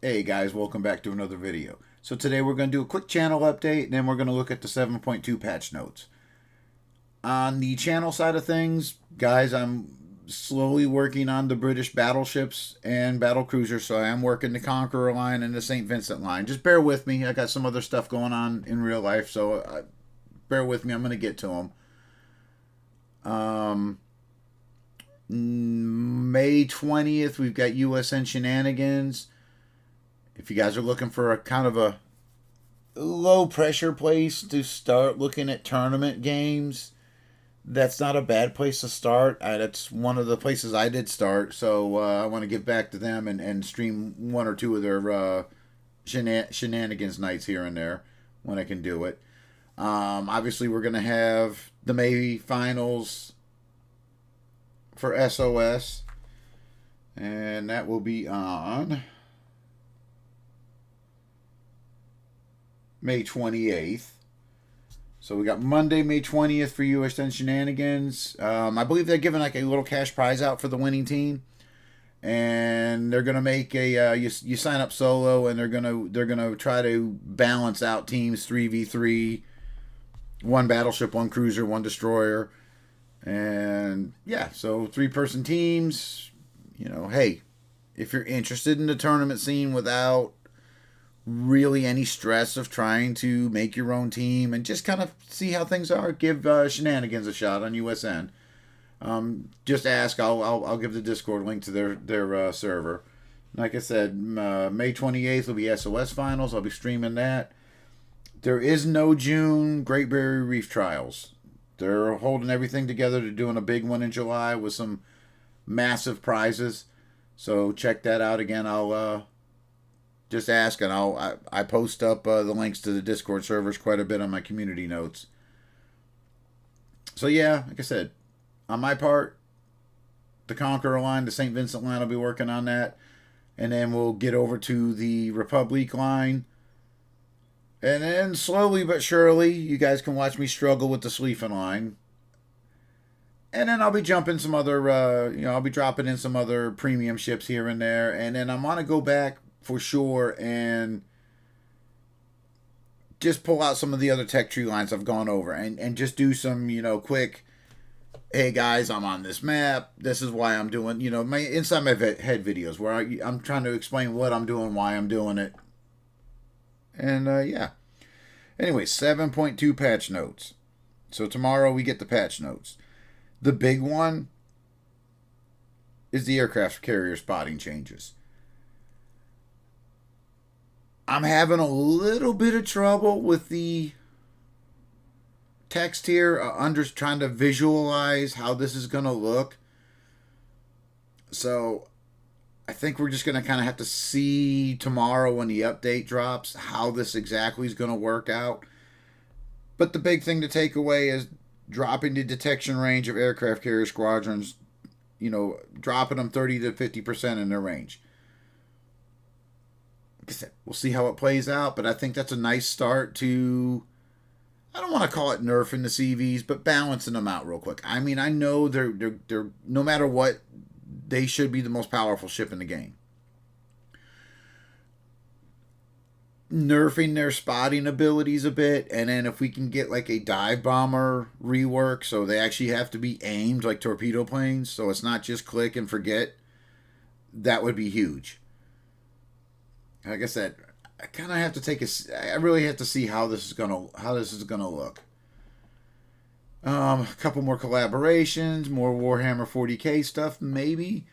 Hey guys, welcome back to another video. So today we're going to do a quick channel update, and then we're going to look at the 7.2 patch notes. On the channel side of things, guys, I'm slowly working on the British battleships and battle cruisers, so I am working the Conqueror line and the St. Vincent line. Just bear with me. I got some other stuff going on in real life, so bear with me. I'm going to get to them. May 20th, we've got USN Shenanigans. If you guys are looking for a kind of a low pressure place to start looking at tournament games, that's not a bad place to start. That's one of the places I did start, so I want to give back to them and stream one or two of their shenanigans nights here and there when I can do it. Obviously, we're going to have the May finals for SOS, and that will be on May 28th. So we got Monday, May 20th for USN Shenanigans. I believe they're giving like a little cash prize out for the winning team, and they're gonna make a you sign up solo, and they're gonna try to balance out teams 3v3, one battleship, one cruiser, one destroyer, and yeah, so 3-person teams. You know, hey, if you're interested in the tournament scene without really any stress of trying to make your own team and just kind of see how things are, give Shenanigans a shot on USN. Just ask. I'll give the Discord link to their server. Like I said, May 28th will be SOS finals. I'll be streaming that. There is no June Great Barrier Reef trials. They're holding everything together. They're doing a big one in July with some massive prizes. So check that out. Again, I'll just ask, and I post up the links to the Discord servers quite a bit on my community notes. So yeah, like I said, on my part, the Conqueror line, the St. Vincent line, I'll be working on that. And then we'll get over to the Republic line. And then slowly but surely, you guys can watch me struggle with the Sleafin line. And then I'll be jumping some other, I'll be dropping in some other premium ships here and there. And then I want to go back for sure and just pull out some of the other tech tree lines I've gone over and just do some, quick, hey guys, I'm on this map. This is why I'm doing, my inside my head videos where I'm trying to explain what I'm doing, why I'm doing it. And yeah. Anyway, 7.2 patch notes. So tomorrow we get the patch notes. The big one is the aircraft carrier spotting changes. I'm having a little bit of trouble with the text here, trying to visualize how this is going to look. So I think we're just going to kind of have to see tomorrow when the update drops how this exactly is going to work out. But the big thing to take away is dropping the detection range of aircraft carrier squadrons, dropping them 30 to 50% in their range. We'll see how it plays out, but I think that's a nice start to, I don't want to call it nerfing the CVs, but balancing them out real quick. I mean, I know they're no matter what, they should be the most powerful ship in the game. Nerfing their spotting abilities a bit, and then if we can get like a dive bomber rework, so they actually have to be aimed like torpedo planes, so it's not just click and forget, that would be huge. Like I said, I kind of have to I really have to see how this is gonna look. A couple more collaborations, more Warhammer 40k stuff, maybe.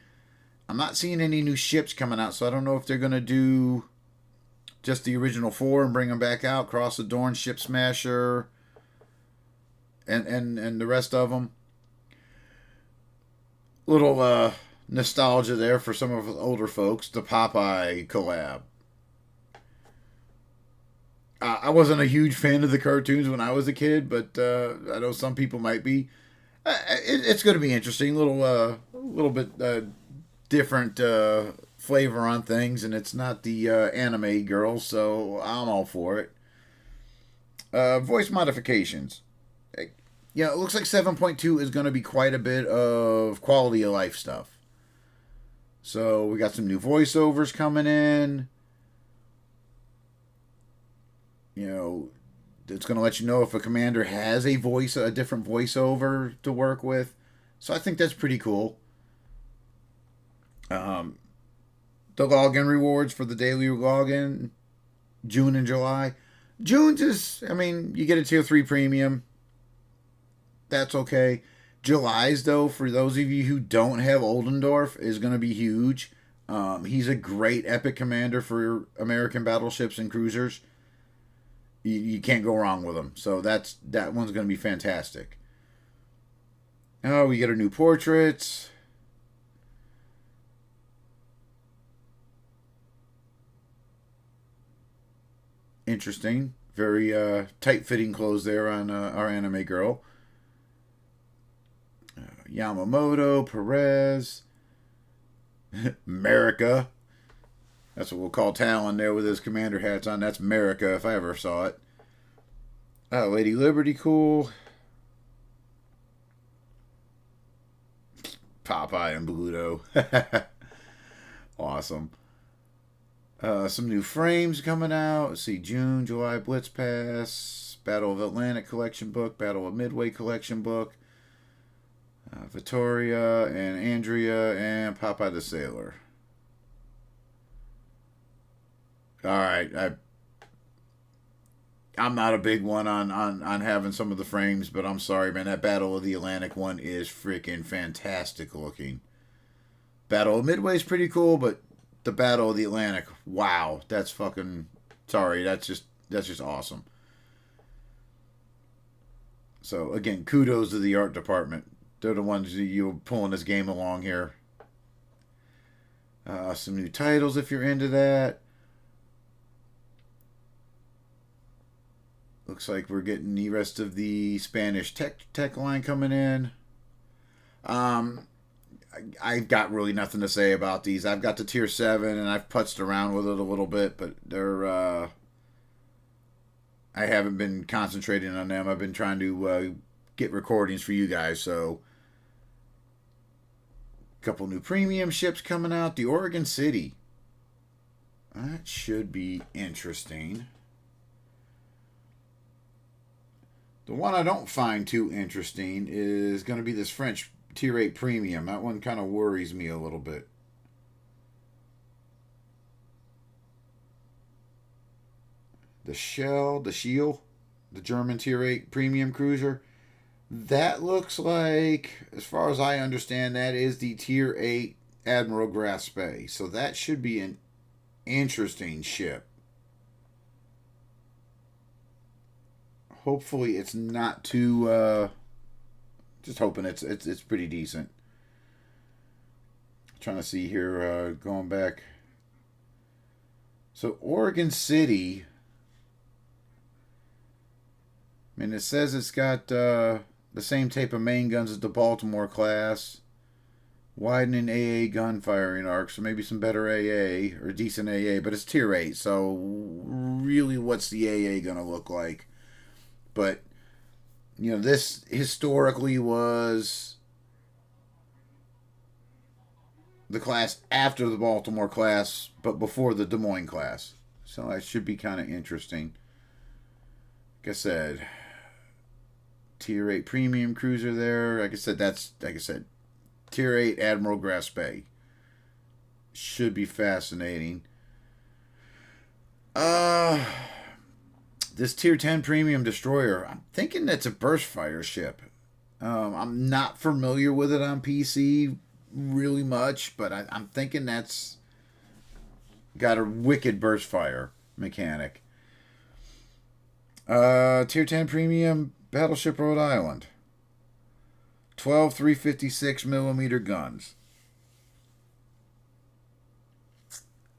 I'm not seeing any new ships coming out, so I don't know if they're gonna do just the original 4 and bring them back out. Cross the Dorn, Ship Smasher, and the rest of them. Little nostalgia there for some of the older folks. The Popeye collab. I wasn't a huge fan of the cartoons when I was a kid, but I know some people might be. It's going to be interesting. A little bit different flavor on things, and it's not the anime girls, so I'm all for it. Voice modifications. Yeah, it looks like 7.2 is going to be quite a bit of quality of life stuff. So we got some new voiceovers coming in. You know, it's going to let you know if a commander has a different voiceover to work with. So I think that's pretty cool. Um, the login rewards for the daily login, June and July. June's is, I mean, you get a tier 3 premium. That's okay. July's, though, for those of you who don't have Oldendorf, is going to be huge. He's a great epic commander for American battleships and cruisers. You can't go wrong with him. So that one's going to be fantastic. Oh, we get our new portraits. Interesting. Very tight fitting clothes there on our anime girl. Yamamoto, Perez, America. That's what we'll call Talon there with his commander hats on. That's America if I ever saw it. Lady Liberty, cool. Popeye and Bluto. Awesome. Some new frames coming out. Let's see, June, July Blitz Pass, Battle of Atlantic collection book, Battle of Midway collection book, Vittoria and Andrea and Popeye the Sailor. All right, I'm not a big one on having some of the frames, but I'm sorry, man. That Battle of the Atlantic one is freaking fantastic looking. Battle of Midway is pretty cool, but the Battle of the Atlantic, wow, that's fucking sorry. That's just awesome. So again, kudos to the art department. They're the ones that you pulling this game along here. Some new titles if you're into that. Looks like we're getting the rest of the Spanish tech line coming in. Um, I've got really nothing to say about these. I've got the tier 7 and I've putzed around with it a little bit, but I haven't been concentrating on them. I've been trying to get recordings for you guys. So a couple new premium ships coming out. The Oregon City. That should be interesting. The one I don't find too interesting is going to be this French Tier 8 Premium. That one kind of worries me a little bit. The Shield, the German Tier 8 Premium Cruiser. That looks like, as far as I understand, that is the Tier 8 Admiral Graspe. So that should be an interesting ship. Hopefully it's not too just hoping it's pretty decent. Trying to see here, going back. So Oregon City, I mean, it says it's got the same type of main guns as the Baltimore class, widening AA gun firing arc, so maybe some better AA or decent AA, but it's tier 8, so really what's the AA gonna look like? But you know, this historically was the class after the Baltimore class, but before the Des Moines class. So that should be kind of interesting. Like I said, Tier 8 Premium Cruiser there. Like I said, Tier 8 Admiral Graspe. Should be fascinating. This Tier 10 Premium Destroyer, I'm thinking that's a burst fire ship. I'm not familiar with it on PC really much, but I'm thinking that's got a wicked burst fire mechanic. Tier 10 Premium Battleship Rhode Island. 12 356 millimeter guns.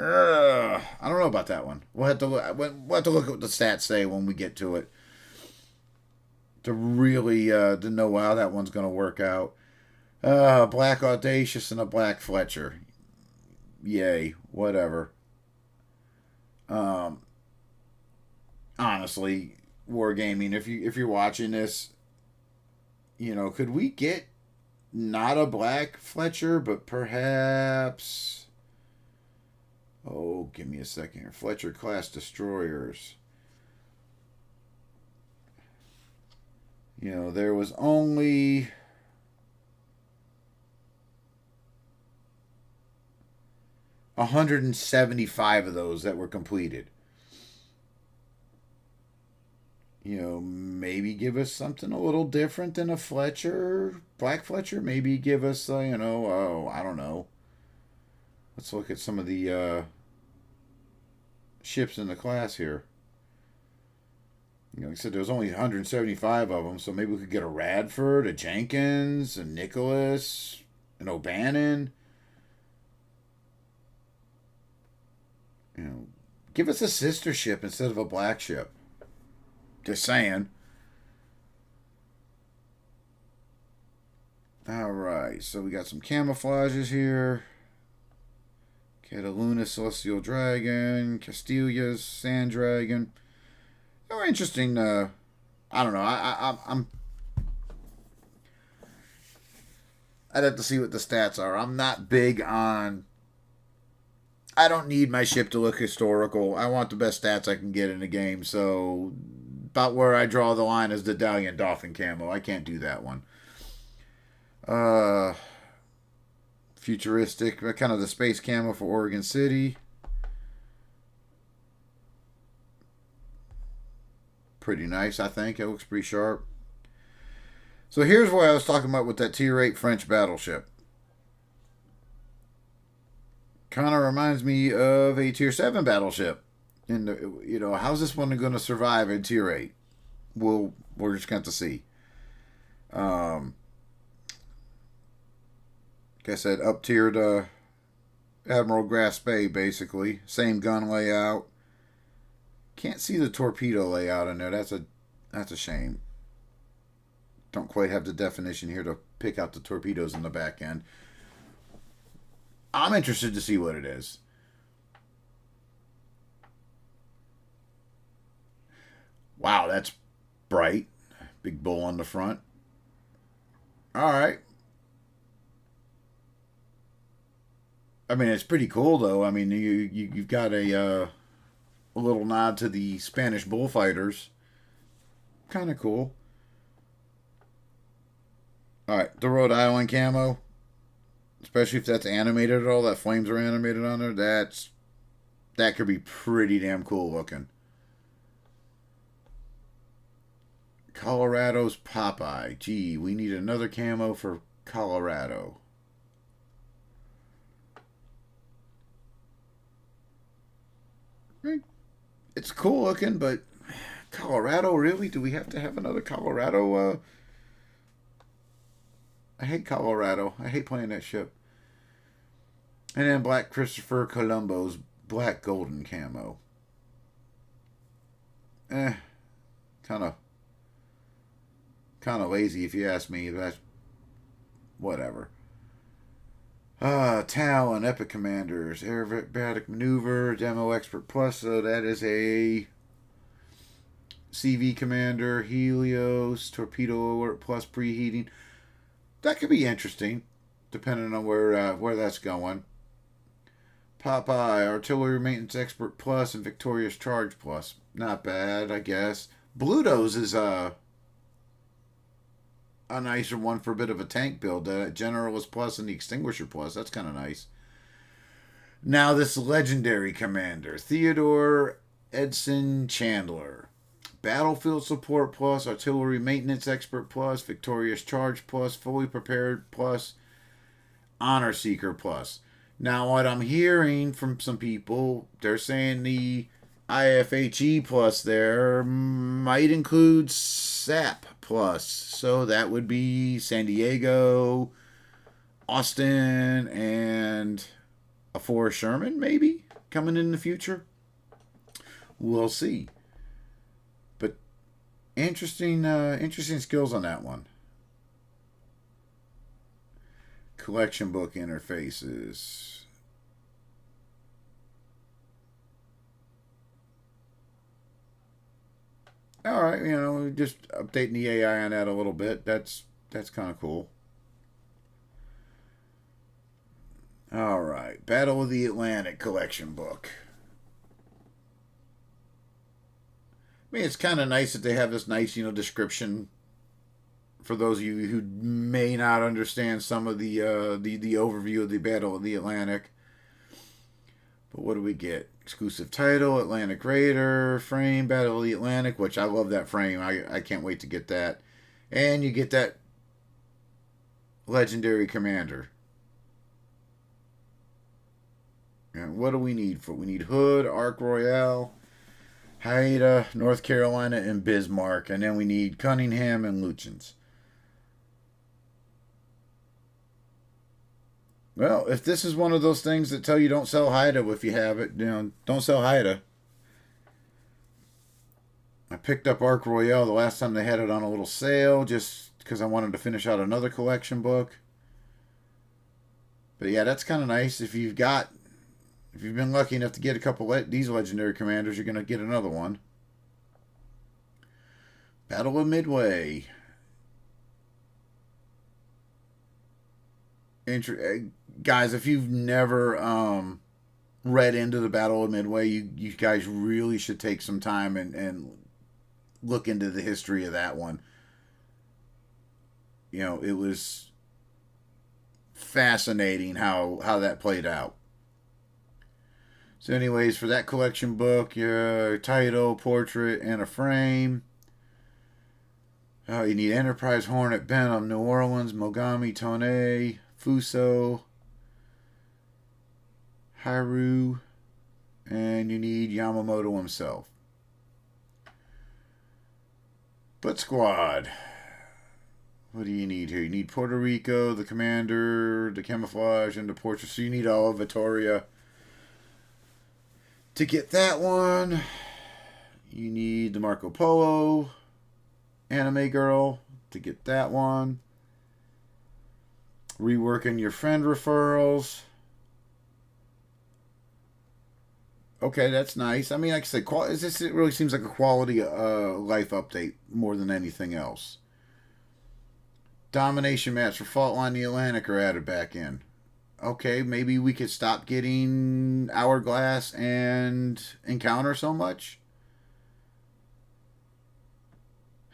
I don't know about that one. We'll have to look at what the stats say when we get to it to really to know how that one's going to work out. Black Audacious and a Black Fletcher. Yay, whatever. Honestly, Wargaming, if you're watching this, you know, could we get not a Black Fletcher, but perhaps... Oh, give me a second here. Fletcher class destroyers. There was only 175 of those that were completed. Maybe give us something a little different than a Fletcher, Black Fletcher. Maybe give us, oh, I don't know. Let's look at some of the ships in the class here. Like I said, there was only 175 of them, so maybe we could get a Radford, a Jenkins, a Nicholas, an O'Bannon. Give us a sister ship instead of a black ship. Just saying. Alright, so we got some camouflages here. Cataluna Celestial Dragon, Castilia's Sand Dragon. They were interesting. I don't know. I'd have to see what the stats are. I'm not big on. I don't need my ship to look historical. I want the best stats I can get in the game. So, about where I draw the line is the Dalian Dolphin camo. I can't do that one. Futuristic, kind of the space camo for Oregon City. Pretty nice, I think. It looks pretty sharp. So here's what I was talking about with that Tier 8 French battleship. Kind of reminds me of a Tier 7 battleship. And, how's this one going to survive in Tier 8? We're just going to see. Like I said, up-tiered Admiral Graspe, basically. Same gun layout. Can't see the torpedo layout in there. That's a shame. Don't quite have the definition here to pick out the torpedoes in the back end. I'm interested to see what it is. Wow, that's bright. Big bull on the front. All right. I mean, it's pretty cool, though. I mean, you've got a little nod to the Spanish bullfighters. Kind of cool. All right, the Rhode Island camo, especially if that's animated at all, that flames are animated on there. That could be pretty damn cool looking. Colorado's Popeye. Gee, we need another camo for Colorado. It's cool looking, but Colorado, really? Do we have to have another Colorado? I hate Colorado. I hate playing that ship. And then Black Christopher Columbo's black golden camo. Kind of lazy if you ask me. That's whatever. Talon, Epic Commanders, Aerobatic Maneuver, Demo Expert Plus. So that is a CV Commander, Helios, Torpedo Alert Plus preheating. That could be interesting, depending on where that's going. Popeye, Artillery Maintenance Expert Plus, and Victorious Charge Plus. Not bad, I guess. Bluto's is a nicer one for a bit of a tank build. Generalist Plus and the Extinguisher Plus. That's kind of nice. Now this legendary commander, Theodore Edson Chandler. Battlefield Support Plus, Artillery Maintenance Expert Plus, Victorious Charge Plus, Fully Prepared Plus, Honor Seeker Plus. Now what I'm hearing from some people, they're saying the IFHE Plus there might include SAP Plus. So that would be San Diego, Austin, and a Forrest Sherman maybe coming in the future. We'll see. But interesting skills on that one. Collection book interfaces. All right, just updating the AI on that a little bit. That's kind of cool. All right, Battle of the Atlantic collection book. I mean, it's kind of nice that they have this nice, description for those of you who may not understand some of the overview of the Battle of the Atlantic. But what do we get? Exclusive title, Atlantic Raider, frame, Battle of the Atlantic, which I love that frame. I can't wait to get that. And you get that legendary commander. And what do we need for? We need Hood, Ark Royale, Haida, North Carolina, and Bismarck. And then we need Cunningham and Lutyens. Well, if this is one of those things that tell you don't sell Haida if you have it, don't sell Haida. I picked up Ark Royale the last time they had it on a little sale just because I wanted to finish out another collection book. But yeah, that's kind of nice. If you've been lucky enough to get a couple of these legendary commanders, you're going to get another one. Battle of Midway. Guys, if you've never read into the Battle of Midway, you guys really should take some time and look into the history of that one. It was fascinating how that played out. So anyways, for that collection book, your title, portrait, and a frame. You need Enterprise, Hornet, Benham, New Orleans, Mogami, Tonei, Fuso, Haru, and you need Yamamoto himself. Blitz Squad. What do you need here? You need Puerto Rico, the commander, the camouflage, and the portrait. So you need all of Vittoria. To get that one, you need the Marco Polo anime girl to get that one. Reworking your friend referrals. Okay, that's nice. I mean, like I said, it really seems like a quality life update more than anything else. Domination maps for Fault Line the Atlantic are added back in. Okay, maybe we could stop getting Hourglass and Encounter so much.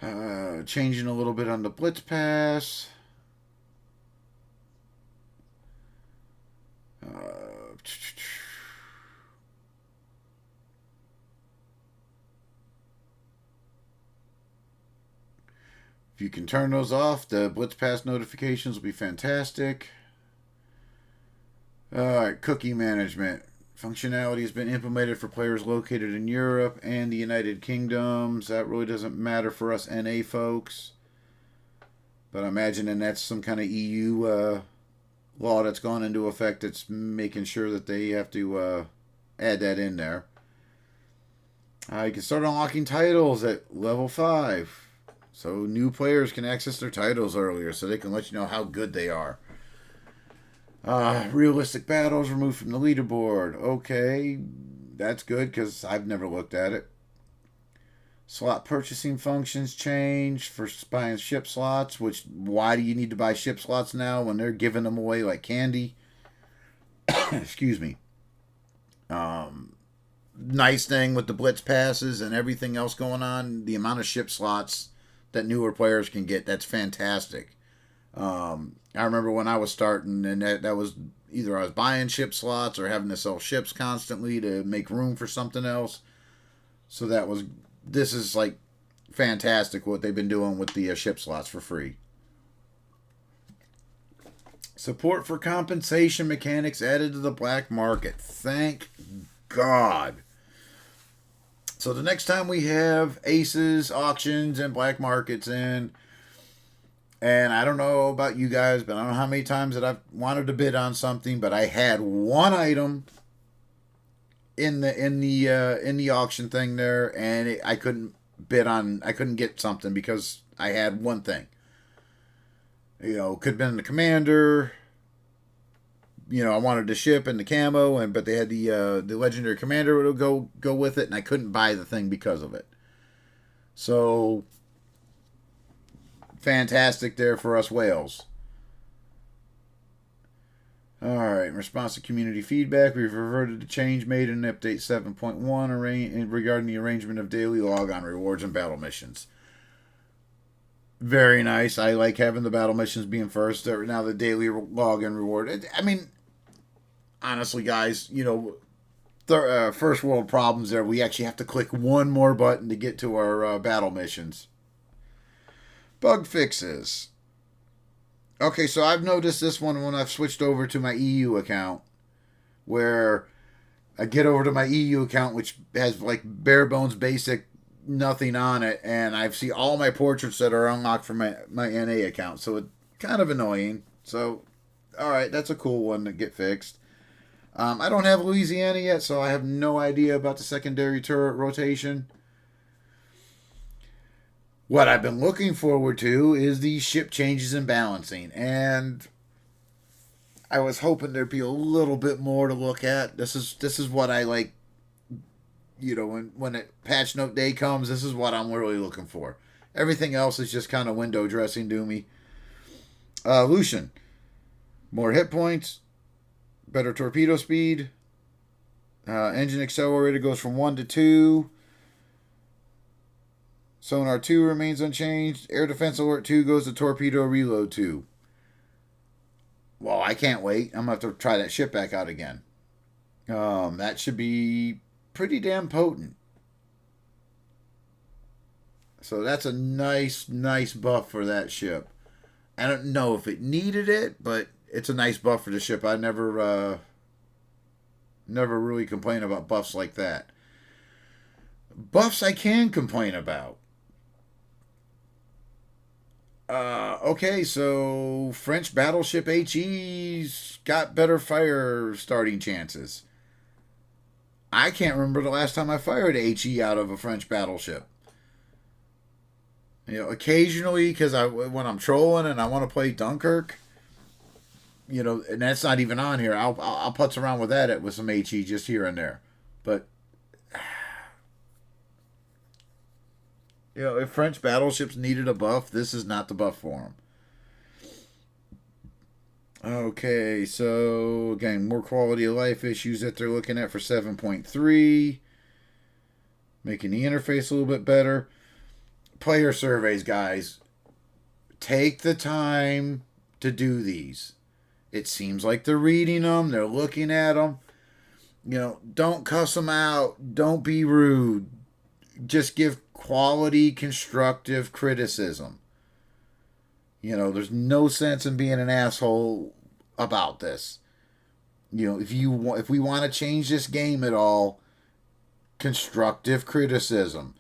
Changing a little bit on the Blitz Pass. If you can turn those off, the Blitz Pass notifications will be fantastic. Alright, cookie management. Functionality has been implemented for players located in Europe and the United Kingdoms. That really doesn't matter for us NA folks. But I'm imagining that's some kind of EU law that's gone into effect that's making sure that they have to add that in there. You can start unlocking titles at level 5. So new players can access their titles earlier so they can let you know how good they are. Realistic battles removed from the leaderboard. Okay, that's good because I've never looked at it. Slot purchasing functions changed for buying ship slots, which, why do you need to buy ship slots now when they're giving them away like candy? Excuse me. Nice thing with the Blitz passes and everything else going on, the amount of ship slots that newer players can get, that's fantastic. I remember when I was starting, and that was either I was buying ship slots or having to sell ships constantly to make room for something else. So this is like fantastic what they've been doing with the ship slots for free. Support for compensation mechanics added to the black market. Thank God. So the next time we have aces, auctions, and black markets in, and I don't know about you guys, but I don't know how many times that I've wanted to bid on something, but I had one item in the auction thing there, and I couldn't get something because I had one thing. Could have been the commander. I wanted to ship and the camo, but they had the legendary commander would go with it, and I couldn't buy the thing because of it. So fantastic there for us whales. Alright, in response to community feedback, we've reverted to change made in update 7.1 regarding the arrangement of daily log-on rewards and battle missions. Very nice. I like having the battle missions being first. Now the daily login reward. I mean, honestly, guys, first world problems there. We actually have to click one more button to get to our battle missions. Bug fixes. Okay, so I've noticed this one when I've switched over to my EU account, where I get over to my EU account, which has like bare bones basic nothing on it, and I see all my portraits that are unlocked from my NA account. So it's kind of annoying. So, all right, that's a cool one to get fixed. I don't have Louisiana yet, so I have no idea about the secondary turret rotation. What I've been looking forward to is the ship changes and balancing, and I was hoping there'd be a little bit more to look at. This is what I like. When patch note day comes, this is what I'm really looking for. Everything else is just kind of window dressing to me. Lucian, more hit points, better torpedo speed. Engine accelerator goes from 1 to 2. Sonar 2 remains unchanged. Air defense alert 2 goes to torpedo reload 2. Well, I can't wait. I'm going to have to try that ship back out again. That should be pretty damn potent. So that's a nice buff for that ship. I don't know if it needed it, but it's a nice buff for the ship. I never really complain about buffs like that. Buffs I can complain about. Okay, so French battleship HE's got better fire starting chances. I can't remember the last time I fired HE out of a French battleship. Occasionally, because when I'm trolling and I want to play Dunkirk, and that's not even on here. I'll putz around with that with some HE just here and there. But if French battleships needed a buff, this is not the buff for them. Okay, so again, more quality of life issues that they're looking at for 7.3. Making the interface a little bit better. Player surveys, guys. Take the time to do these. It seems like they're reading them, they're looking at them. Don't cuss them out. Don't be rude. Just give quality, constructive criticism. There's no sense in being an asshole about this. If we want to change this game at all, constructive criticism.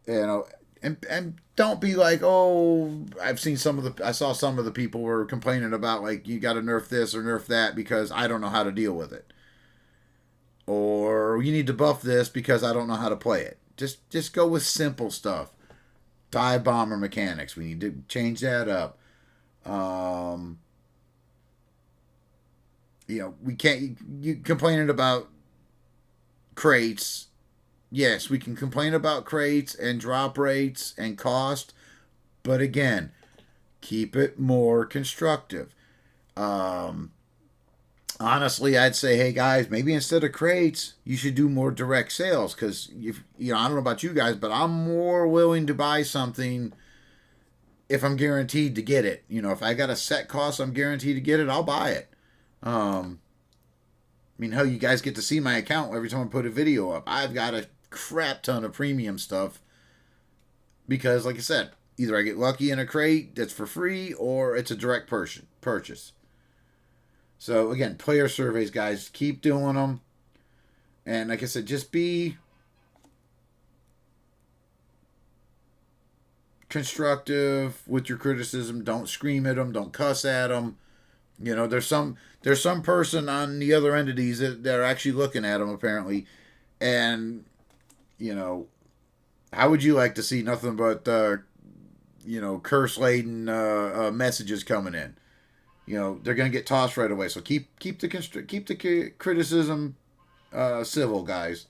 And don't be like, oh, I saw some of the people were complaining about like you got to nerf this or nerf that because I don't know how to deal with it, or you need to buff this because I don't know how to play it. Just go with simple stuff. Dive bomber mechanics. We need to change that up. We can't. You complaining about crates. Yes, we can complain about crates and drop rates and cost, but again, keep it more constructive. Honestly, I'd say, hey guys, maybe instead of crates, you should do more direct sales because I don't know about you guys, but I'm more willing to buy something if I'm guaranteed to get it. If I got a set cost, I'm guaranteed to get it. I'll buy it. Hell, you guys get to see my account every time I put a video up. I've got a crap ton of premium stuff because, like I said, either I get lucky in a crate that's for free or it's a direct purchase. So again, player surveys, guys, keep doing them. And like I said, just be constructive with your criticism. Don't scream at them. Don't cuss at them. There's some person on the other entities that are actually looking at them apparently, and how would you like to see nothing but curse laden messages coming in? They're gonna get tossed right away. So keep the criticism civil, guys.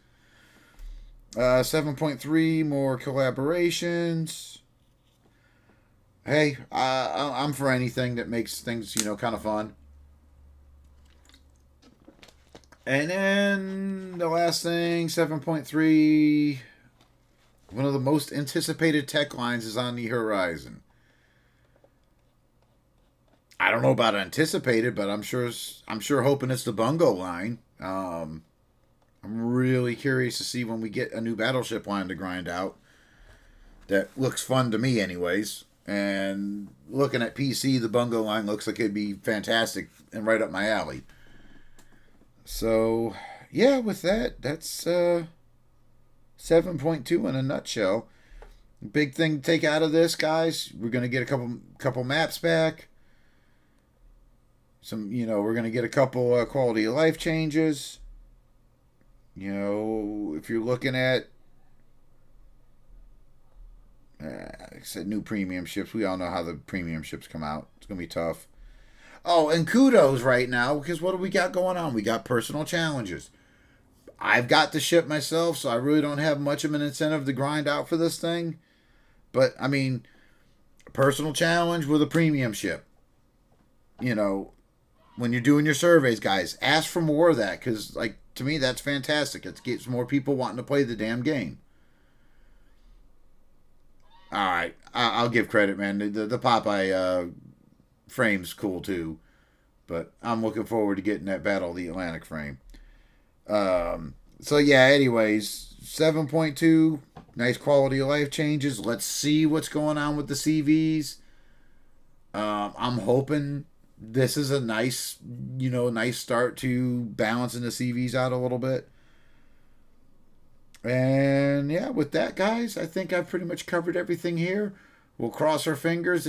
7.3 more collaborations. Hey, I'm for anything that makes things kind of fun. And then the last thing, 7.3. One of the most anticipated tech lines is on the horizon. I don't know about anticipated, but I'm sure hoping it's the Bungo line. I'm really curious to see when we get a new battleship line to grind out. That looks fun to me, anyways. And looking at PC, the Bungo line looks like it'd be fantastic and right up my alley. So, yeah, with that, that's 7.2 in a nutshell. Big thing to take out of this, guys. We're gonna get a couple maps back. We're gonna get a couple quality of life changes. If you're looking at, like I said, new premium ships. We all know how the premium ships come out. It's gonna be tough. Oh, and kudos right now, because what do we got going on? We got personal challenges. I've got the ship myself, so I really don't have much of an incentive to grind out for this thing. But I mean, personal challenge with a premium ship. You know, when you're doing your surveys, guys, ask for more of that, because, like, to me, that's fantastic. It gets more people wanting to play the damn game. All right, I'll give credit, man. The Popeye frame's cool too, but I'm looking forward to getting that Battle of the Atlantic frame. So yeah. Anyways, 7.2, nice quality of life changes. Let's see what's going on with the CVs. I'm hoping this is a nice start to balancing the CVs out a little bit. And yeah, with that, guys, I think I've pretty much covered everything here. We'll cross our fingers